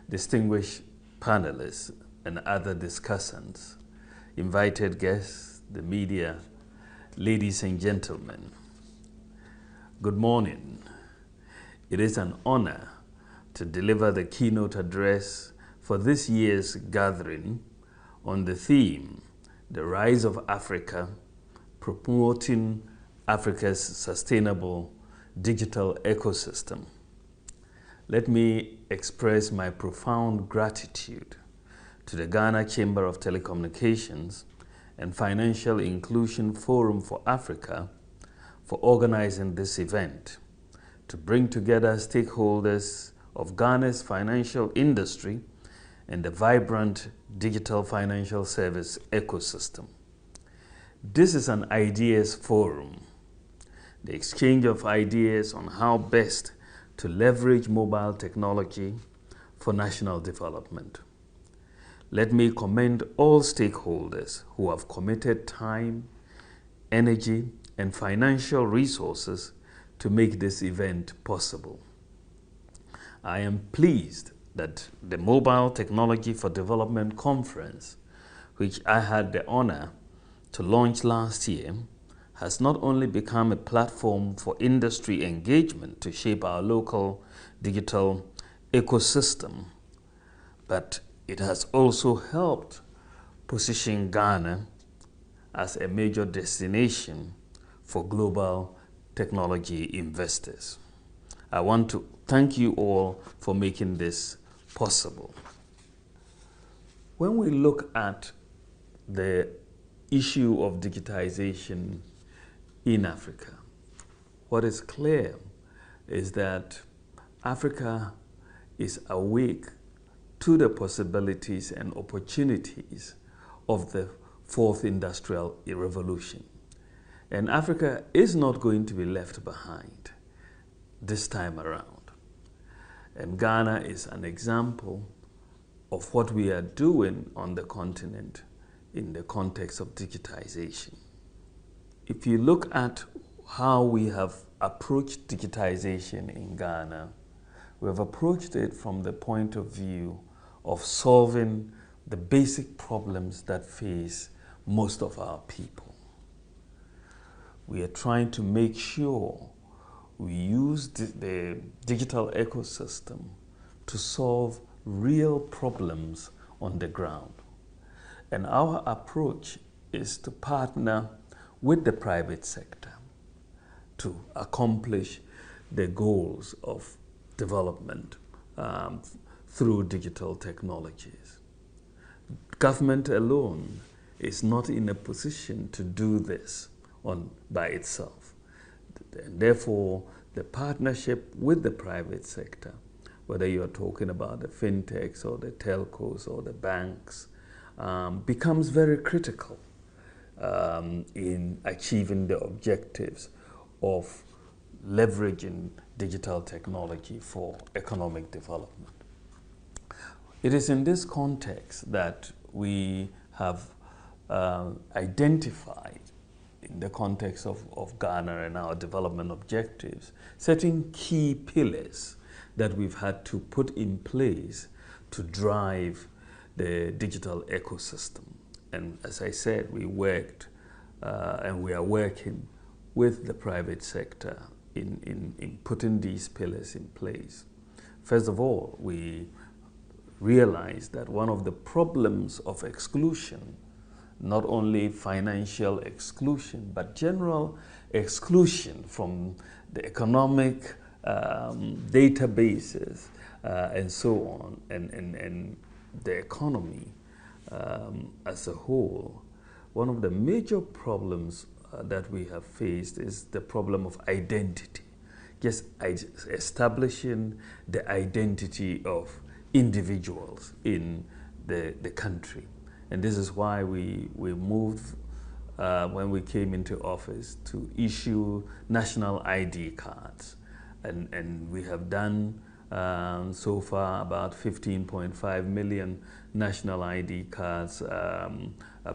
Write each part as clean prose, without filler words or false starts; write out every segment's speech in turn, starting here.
distinguished panelists and other discussants, invited guests, the media, ladies and gentlemen, good morning. It is an honor to deliver the keynote address for this year's gathering on the theme, The Rise of Africa, Promoting Africa's Sustainable Digital Ecosystem. Let me express my profound gratitude to the Ghana Chamber of Telecommunications and Financial Inclusion Forum for Africa for organizing this event to bring together stakeholders of Ghana's financial industry and the vibrant digital financial service ecosystem. This is an ideas forum, the exchange of ideas on how best to leverage mobile technology for national development. Let me commend all stakeholders who have committed time, energy, and financial resources to make this event possible. I am pleased that the Mobile Technology for Development Conference, which I had the honor to launch last year, has not only become a platform for industry engagement to shape our local digital ecosystem, but it has also helped position Ghana as a major destination for global technology investors. I want to thank you all for making this possible. When we look at the issue of digitization in Africa, what is clear is that Africa is awake to the possibilities and opportunities of the fourth industrial revolution. And Africa is not going to be left behind this time around. And Ghana is an example of what we are doing on the continent in the context of digitization. If you look at how we have approached digitization in Ghana, we have approached it from the point of view of solving the basic problems that face most of our people. We are trying to make sure we use the digital ecosystem to solve real problems on the ground. And our approach is to partner with the private sector to accomplish the goals of development through digital technologies. Government alone is not in a position to do this by itself. And therefore, the partnership with the private sector, whether you're talking about the fintechs or the telcos or the banks, becomes very critical in achieving the objectives of leveraging digital technology for economic development. It is in this context that we have identified, in the context of Ghana and our development objectives, certain key pillars that we've had to put in place to drive the digital ecosystem. And as I said, we worked and we are working with the private sector in putting these pillars in place. First of all, we realized that one of the problems of exclusion, not only financial exclusion, but general exclusion from the economic databases and so on, and the economy as a whole. One of the major problems that we have faced is the problem of identity, just establishing the identity of individuals in the country. And this is why we moved, when we came into office, to issue national ID cards. And we have done so far about 15.5 million national ID cards.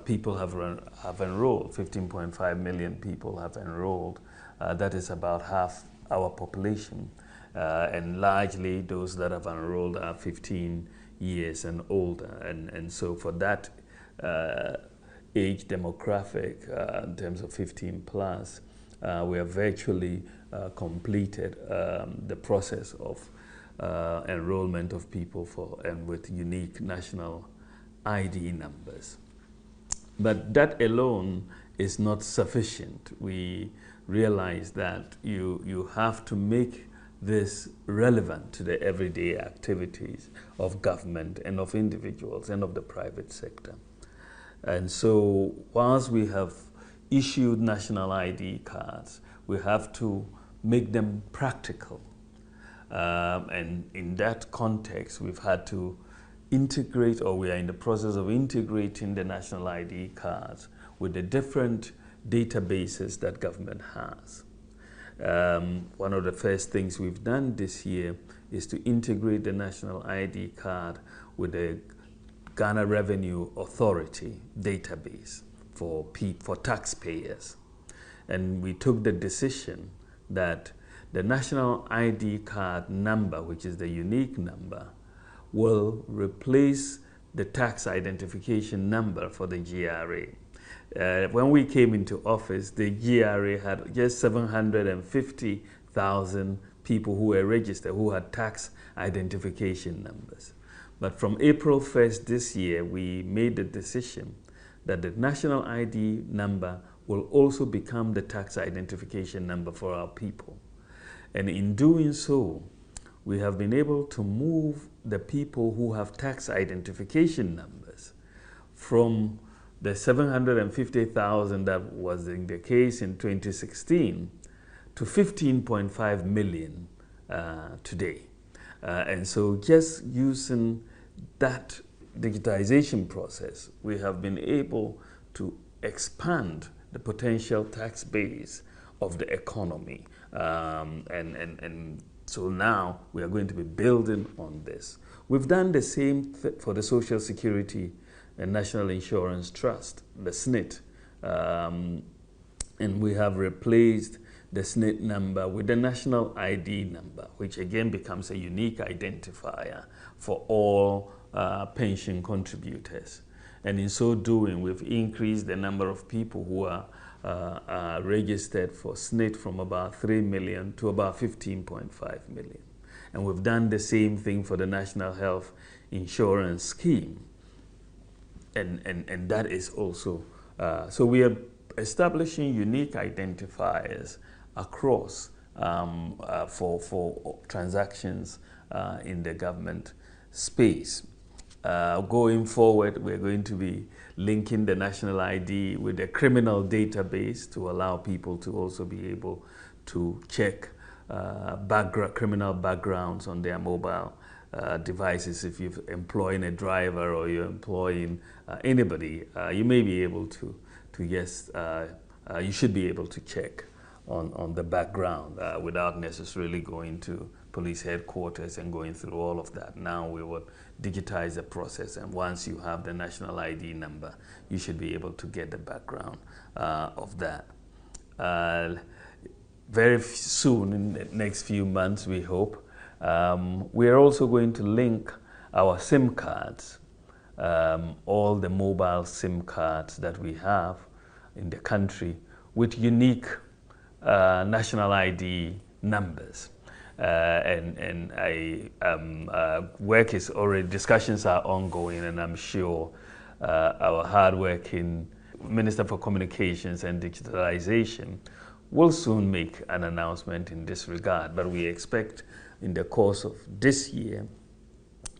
People have enrolled, 15.5 million people have enrolled. That is about half our population. and largely those that have enrolled are 15 years and older. And so for that age demographic, in terms of 15 plus, we have virtually completed the process of enrollment of people and with unique national ID numbers. But that alone is not sufficient. We realize that you have to make this relevant to the everyday activities of government and of individuals and of the private sector. And so whilst we have issued national ID cards, we have to make them practical. And in that context, we've had to integrate, or we are in the process of integrating the national ID cards with the different databases that government has. One of the first things we've done this year is to integrate the national ID card with the Ghana Revenue Authority database for taxpayers. And we took the decision that the national ID card number, which is the unique number, will replace the tax identification number for the GRA. When we came into office, the GRA had just 750,000 people who were registered, who had tax identification numbers. But from April 1st this year, we made the decision that the national ID number will also become the tax identification number for our people. And in doing so, we have been able to move the people who have tax identification numbers from the 750,000 that was in the case in 2016 to 15.5 million today. And so just using that digitization process, we have been able to expand the potential tax base of the economy. And so now we are going to be building on this. We've done the same for the Social Security and National Insurance Trust, the SNIT. And we have replaced the SNIT number with the national ID number, which again becomes a unique identifier for all pension contributors. And in so doing, we've increased the number of people who are registered for SNIT from about 3 million to about 15.5 million. And we've done the same thing for the National Health Insurance Scheme. And that is also, so we are establishing unique identifiers across for transactions in the government space. Going forward, we're going to be linking the national ID with the criminal database to allow people to also be able to check criminal backgrounds on their mobile devices. If you're employing a driver or you're employing anybody, you may be able to yes, you should be able to check on the background without necessarily going to police headquarters and going through all of that. Now we will digitize the process, and once you have the national ID number, you should be able to get the background of that. Very soon, in the next few months, we hope, we are also going to link our SIM cards, all the mobile SIM cards that we have in the country, with unique national ID numbers. And work is already, discussions are ongoing, and I'm sure our hardworking Minister for Communications and Digitalization will soon make an announcement in this regard. But we expect in the course of this year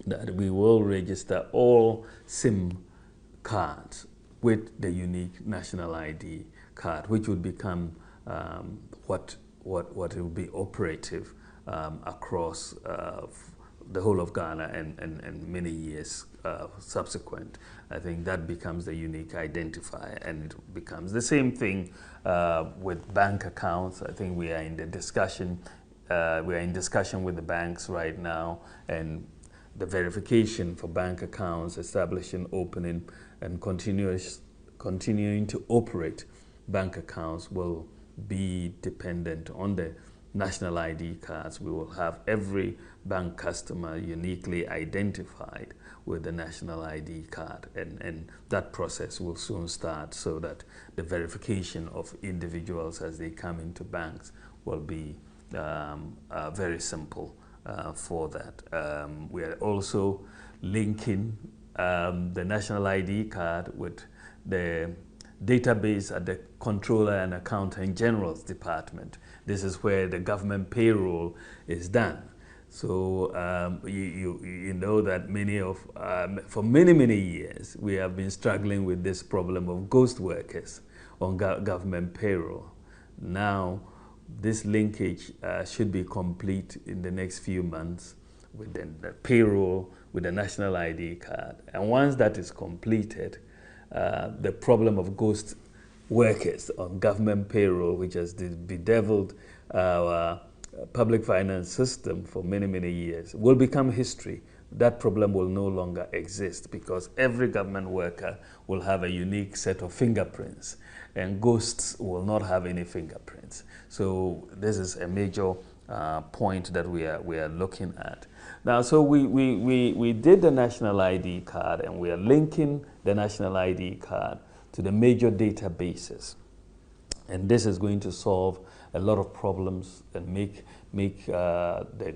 that we will register all SIM cards with the unique national ID card, which would become what will be operative across the whole of Ghana and many years subsequent. I think that becomes the unique identifier, and it becomes the same thing with bank accounts. I think we are in the discussion. We are in discussion with the banks right now, and the verification for bank accounts, establishing, opening, and continuing to operate bank accounts will be dependent on the national ID cards. We will have every bank customer uniquely identified with the national ID card, and that process will soon start, so that the verification of individuals as they come into banks will be very simple for that. We are also linking the national ID card with the database at the Controller and Accountant General's Department. This is where the government payroll is done. So you know that for many years we have been struggling with this problem of ghost workers on government payroll. Now this linkage should be complete in the next few months with the payroll, with the national ID card. And once that is completed, the problem of ghost workers on government payroll, which has bedeviled our public finance system for many years, will become history. That problem will no longer exist, because every government worker will have a unique set of fingerprints, and ghosts will not have any fingerprints. So this is a major point that we are looking at. Now, so we did the national ID card, and we are linking the national ID card to the major databases. And this is going to solve a lot of problems and make the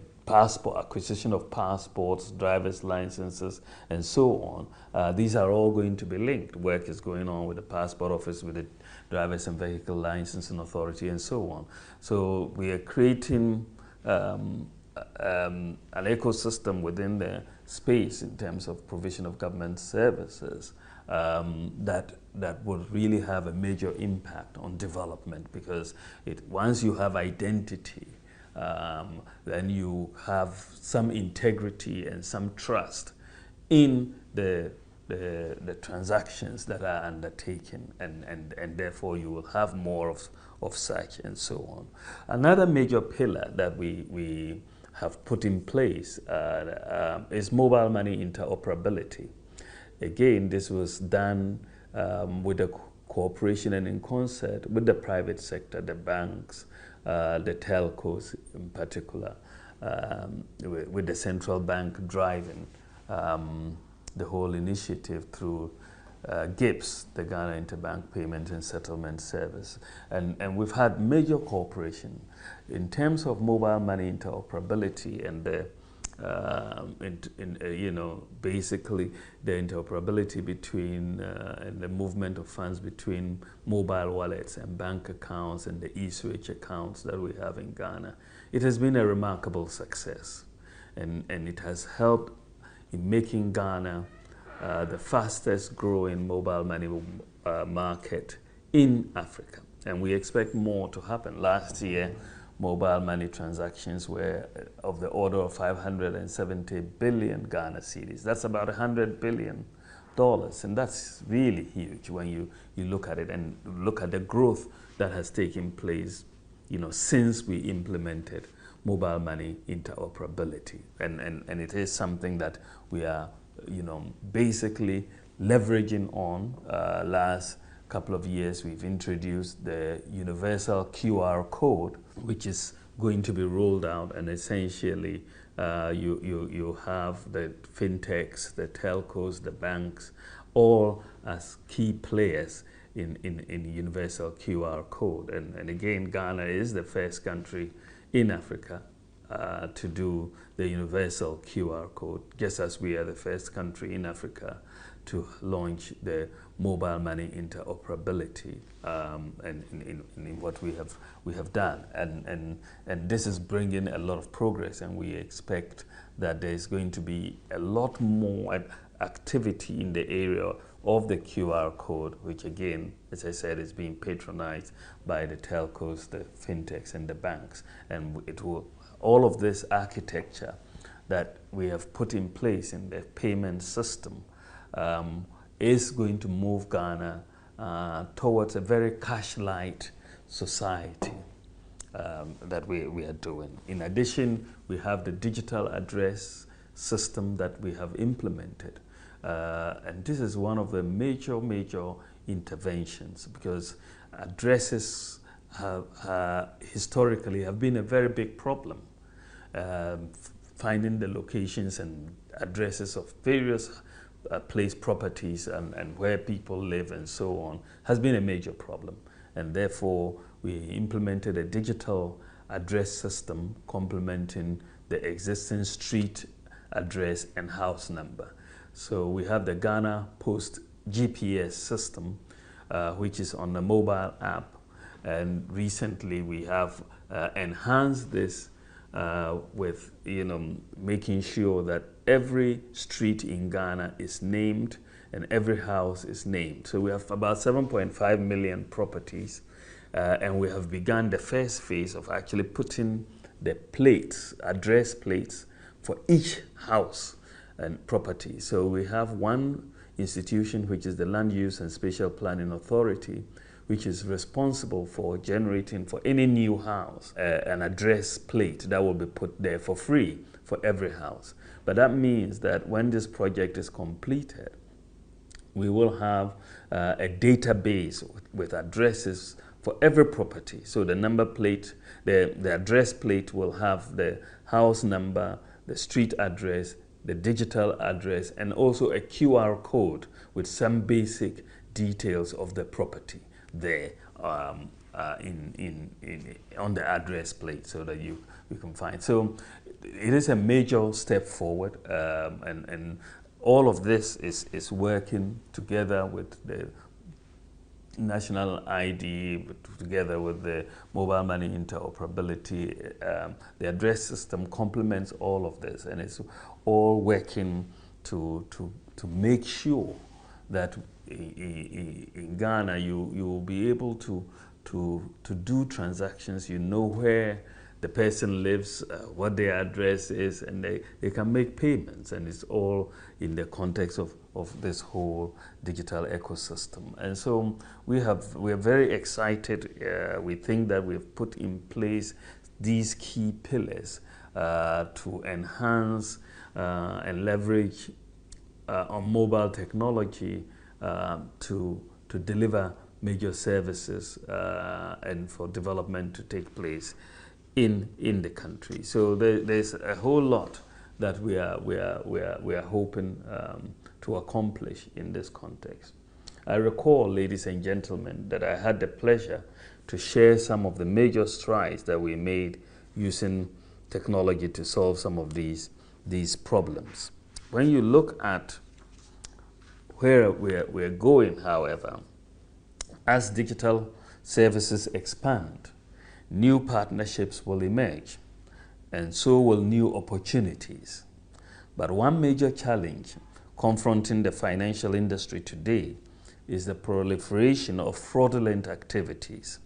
acquisition of passports, driver's licenses, and so on. These are all going to be linked. Work is going on with the passport office, with the driver's and vehicle licensing authority, and so on. So we are creating an ecosystem within the space in terms of provision of government services that would really have a major impact on development, because once you have identity, then you have some integrity and some trust in the transactions that are undertaken, and therefore you will have more of such, and so on. Another major pillar that we have put in place is mobile money interoperability. Again, this was done with the cooperation and in concert with the private sector, the banks, the telcos in particular, with the central bank driving the whole initiative through GIPS, the Ghana Interbank Payment and Settlement Service. And we've had major cooperation in terms of mobile money interoperability, and the basically the interoperability between and the movement of funds between mobile wallets and bank accounts and the e-switch accounts that we have in Ghana. It has been a remarkable success, and it has helped in making Ghana the fastest growing mobile money market in Africa. And we expect more to happen. Last year, mobile money transactions were of the order of 570 billion Ghana cedis. That's about $100 billion. And that's really huge when you look at it and look at the growth that has taken place, since we implemented mobile money interoperability. And it is something that we are, basically leveraging on. Last couple of years, we've introduced the universal QR code, which is going to be rolled out, and essentially you have the fintechs, the telcos, the banks, all as key players in universal QR code. And again, Ghana is the first country in Africa to do the universal QR code, just as we are the first country in Africa to launch the mobile money interoperability, and in what we have done, and this is bringing a lot of progress, and we expect that there is going to be a lot more activity in the area of the QR code, which again, as I said, is being patronized by the telcos, the fintechs, and the banks, and it will all of this architecture that we have put in place in the payment system is going to move Ghana towards a very cash-light society that we are doing. In addition, we have the digital address system that we have implemented. And this is one of the major interventions, because addresses historically have been a very big problem. Finding the locations and addresses of various place properties and where people live and so on has been a major problem. And therefore, we implemented a digital address system complementing the existing street address and house number. So we have the Ghana Post GPS system, which is on the mobile app. And recently we have enhanced this with making sure that every street in Ghana is named and every house is named. So we have about 7.5 million properties, and we have begun the first phase of actually putting the plates, address plates, for each house and property. So we have one institution, which is the Land Use and Spatial Planning Authority, which is responsible for generating for any new house an address plate that will be put there for free for every house. But that means that when this project is completed, we will have a database with addresses for every property. So the number plate, the address plate will have the house number, the street address, the digital address, and also a QR code with some basic details of the property there on the address plate, so that you can find. So it is a major step forward, and all of this is working together with the national ID, together with the mobile money interoperability. The address system complements all of this, and it's all working to make sure that in Ghana you will be able to do transactions. You know where the person lives, what their address is, and they can make payments, and it's all in the context of this whole digital ecosystem. And so we are very excited. We think that we've put in place these key pillars to enhance and leverage on mobile technology to deliver major services and for development to take place in the country. So there's a whole lot that we are hoping to accomplish in this context. I recall, ladies and gentlemen, that I had the pleasure to share some of the major strides that we made using technology to solve some of these problems. When you look at where we're going, however, as digital services expand, new partnerships will emerge, and so will new opportunities. But one major challenge confronting the financial industry today is the proliferation of fraudulent activities.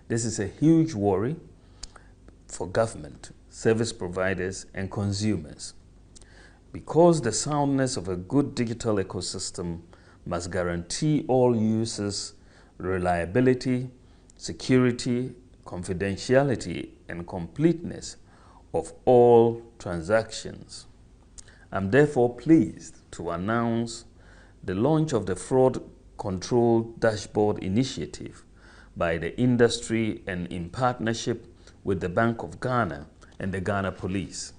This is a huge worry for government, service providers, and consumers, because the soundness of a good digital ecosystem must guarantee all users reliability, security, confidentiality, and completeness of all transactions. I'm therefore pleased to announce the launch of the Fraud Control Dashboard Initiative by the industry and in partnership with the Bank of Ghana and the Ghana Police.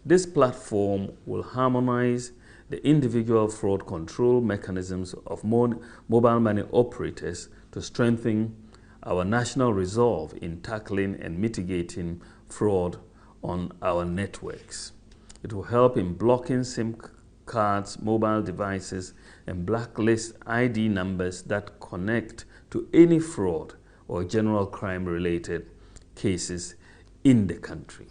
This platform will harmonize the individual fraud control mechanisms of mobile money operators to strengthen our national resolve in tackling and mitigating fraud on our networks. It will help in blocking SIM cards, mobile devices, and blacklist ID numbers that connect to any fraud or general crime-related cases in the country.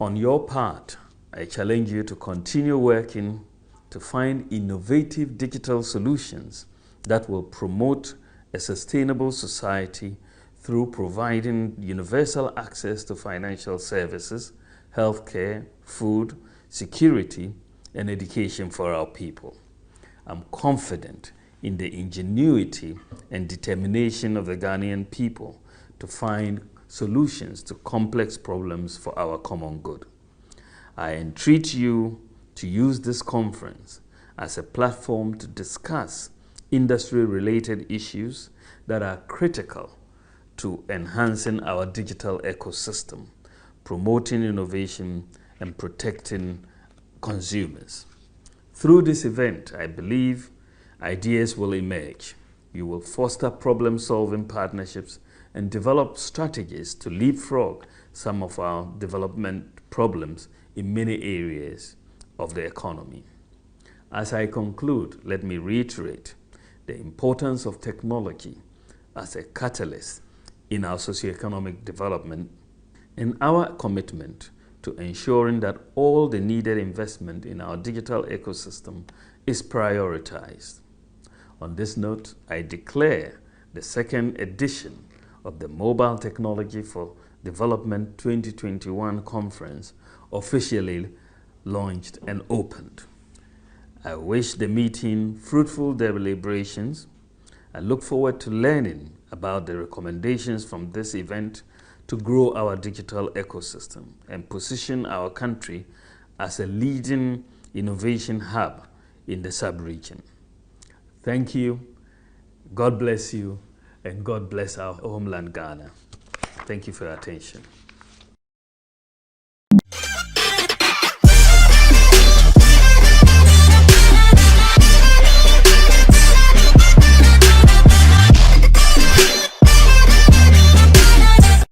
On your part, I challenge you to continue working to find innovative digital solutions that will promote a sustainable society through providing universal access to financial services, healthcare, food, security, and education for our people. I'm confident in the ingenuity and determination of the Ghanaian people to find solutions to complex problems for our common good. I entreat you to use this conference as a platform to discuss industry-related issues that are critical to enhancing our digital ecosystem, promoting innovation, and protecting consumers. Through this event, I believe ideas will emerge. You will foster problem-solving partnerships and develop strategies to leapfrog some of our development problems in many areas of the economy. As I conclude, let me reiterate the importance of technology as a catalyst in our socioeconomic development and our commitment to ensuring that all the needed investment in our digital ecosystem is prioritized. On this note, I declare the second edition of the Mobile Technology for Development 2021 conference officially launched and opened. I wish the meeting fruitful deliberations. I look forward to learning about the recommendations from this event to grow our digital ecosystem and position our country as a leading innovation hub in the sub-region. Thank you, God bless you, and God bless our homeland Ghana. Thank you for your attention.